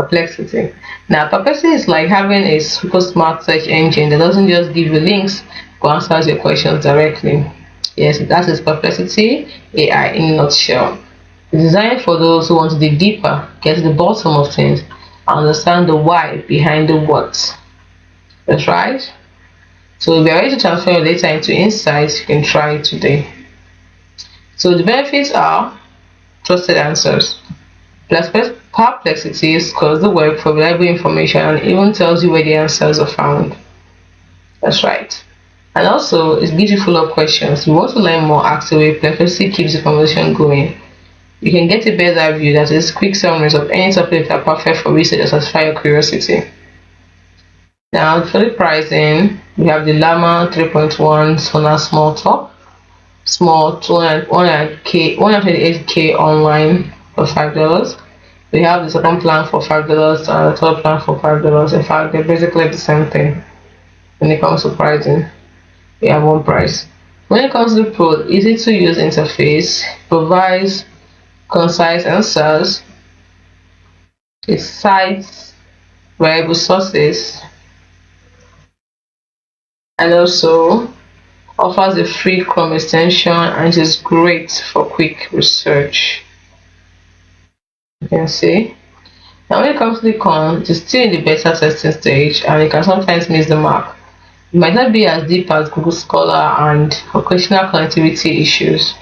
Perplexity. Now, Perplexity is like having a super smart search engine that doesn't just give you links but answers your questions directly. Yes, that is Perplexity AI in a nutshell. It's designed for those who want to dig deeper, get to the bottom of things, and understand the why behind the what. That's right. So if you're ready to transfer your data into insights, you can try it today. So the benefits are trusted answers. Perplexity scores the web for reliable information and even tells you where the answers are found. That's right. And also, it gives you follow-up questions. If you want to learn more, ask away. Perplexity keeps the conversation going. You can get a better view, that is, quick summaries of any topic that are perfect for research or satisfy your curiosity. Now, for the pricing, we have the Llama 3.1 Sona Small Top, small 128K online for $5. We have the second plan for $5 and the third plan for $5. In fact, they're basically the same thing when it comes to pricing. We have one price. When it comes to the Pro, easy to use interface, provides concise answers, it cites reliable sources, and also offers a free Chrome extension and it is great for quick research. You can see. Now when it comes to the con, it is still in the beta testing stage and it can sometimes miss the mark. It might not be as deep as Google Scholar and occasional connectivity issues.